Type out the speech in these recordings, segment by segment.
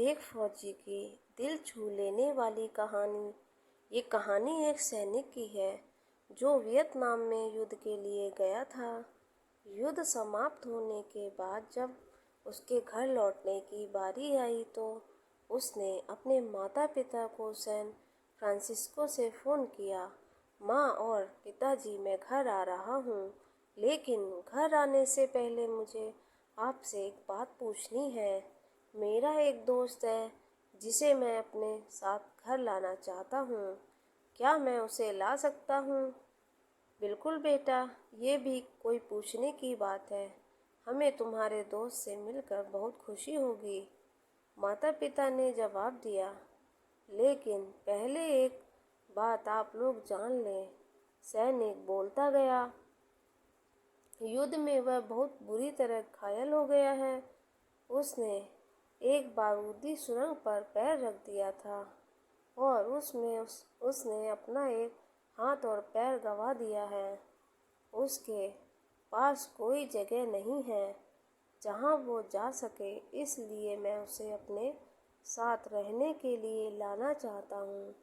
एक फौजी की दिल छू लेने वाली कहानी। ये कहानी एक सैनिक की है जो वियतनाम में युद्ध के लिए गया था। युद्ध समाप्त होने के बाद जब उसके घर लौटने की बारी आई तो उसने अपने माता पिता को सैन फ्रांसिस्को से फ़ोन किया। माँ और पिताजी, मैं घर आ रहा हूँ, लेकिन घर आने से पहले मुझे आपसे एक बात पूछनी है। मेरा एक दोस्त है जिसे मैं अपने साथ घर लाना चाहता हूँ। क्या मैं उसे ला सकता हूँ? बिल्कुल बेटा, ये भी कोई पूछने की बात है। हमें तुम्हारे दोस्त से मिलकर बहुत खुशी होगी, माता पिता ने जवाब दिया। लेकिन पहले एक बात आप लोग जान लें, सैनिक बोलता गया। युद्ध में वह बहुत बुरी तरह घायल हो गया है। उसने एक बारूदी सुरंग पर पैर रख दिया था और उसने अपना एक हाथ और पैर गंवा दिया है। उसके पास कोई जगह नहीं है जहां वो जा सके, इसलिए मैं उसे अपने साथ रहने के लिए लाना चाहता हूँ।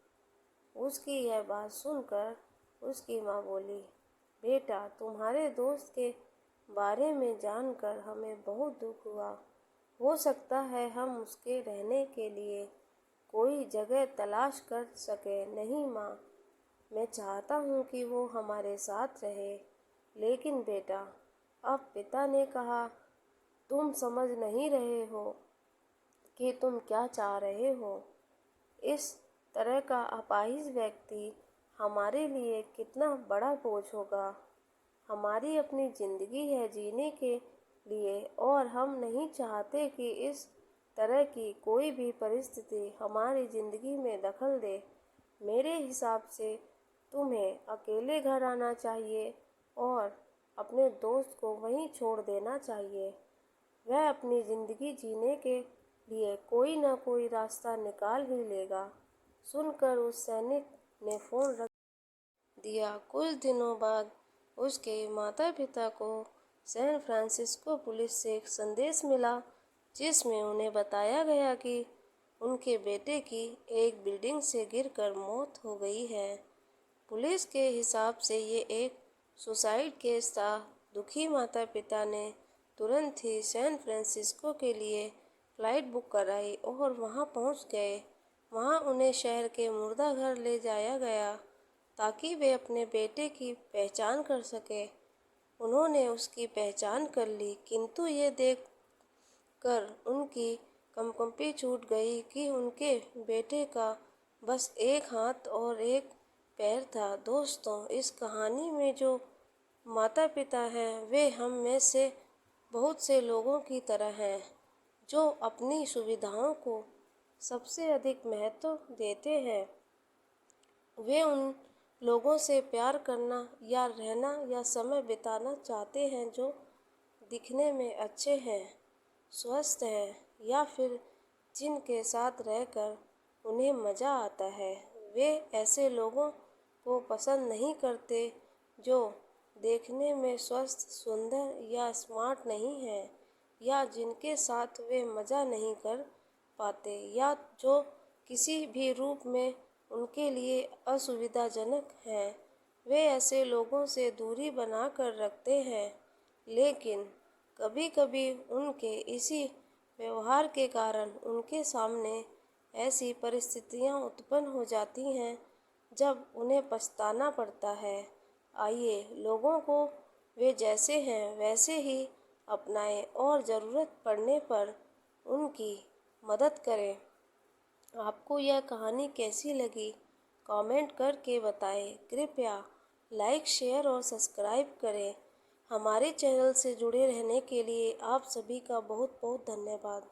उसकी यह बात सुनकर उसकी माँ बोली, बेटा, तुम्हारे दोस्त के बारे में जानकर हमें बहुत दुख हुआ। हो सकता है हम उसके रहने के लिए कोई जगह तलाश कर सके। नहीं माँ, मैं चाहता हूँ कि वो हमारे साथ रहे। लेकिन बेटा, अब पिता ने कहा, तुम समझ नहीं रहे हो कि तुम क्या चाह रहे हो। इस तरह का अपाहिज व्यक्ति हमारे लिए कितना बड़ा बोझ होगा। हमारी अपनी जिंदगी है जीने के लिए और हम नहीं चाहते कि इस तरह की कोई भी परिस्थिति हमारी जिंदगी में दखल दे। मेरे हिसाब से तुम्हें अकेले घर आना चाहिए और अपने दोस्त को वहीं छोड़ देना चाहिए। वह अपनी जिंदगी जीने के लिए कोई ना कोई रास्ता निकाल ही लेगा। सुनकर उस सैनिक ने फोन रख दिया। कुछ दिनों बाद उसके माता पिता को सैन फ्रांसिस्को पुलिस से एक संदेश मिला जिसमें उन्हें बताया गया कि उनके बेटे की एक बिल्डिंग से गिरकर मौत हो गई है। पुलिस के हिसाब से ये एक सुसाइड केस था। दुखी माता पिता ने तुरंत ही सैन फ्रांसिस्को के लिए फ़्लाइट बुक कराई और वहां पहुंच गए। वहां उन्हें शहर के मुर्दा घर ले जाया गया ताकि वे अपने बेटे की पहचान कर सके। उन्होंने उसकी पहचान कर ली, किंतु ये देख कर उनकी कंपन छूट गई कि उनके बेटे का बस एक हाथ और एक पैर था। दोस्तों, इस कहानी में जो माता पिता हैं वे हम में से बहुत से लोगों की तरह हैं जो अपनी सुविधाओं को सबसे अधिक महत्व देते हैं। वे उन लोगों से प्यार करना या रहना या समय बिताना चाहते हैं जो दिखने में अच्छे हैं, स्वस्थ हैं या फिर जिनके साथ रहकर उन्हें मज़ा आता है। वे ऐसे लोगों को पसंद नहीं करते जो देखने में स्वस्थ, सुंदर या स्मार्ट नहीं हैं, या जिनके साथ वे मज़ा नहीं कर पाते, या जो किसी भी रूप में उनके लिए असुविधाजनक हैं। वे ऐसे लोगों से दूरी बना कर रखते हैं, लेकिन कभी-कभी उनके इसी व्यवहार के कारण उनके सामने ऐसी परिस्थितियां उत्पन्न हो जाती हैं जब उन्हें पछताना पड़ता है। आइए लोगों को वे जैसे हैं वैसे ही अपनाएं और ज़रूरत पड़ने पर उनकी मदद करें। आपको यह कहानी कैसी लगी, कमेंट करके बताएं। कृपया लाइक, शेयर और सब्सक्राइब करें। हमारे चैनल से जुड़े रहने के लिए आप सभी का बहुत बहुत धन्यवाद।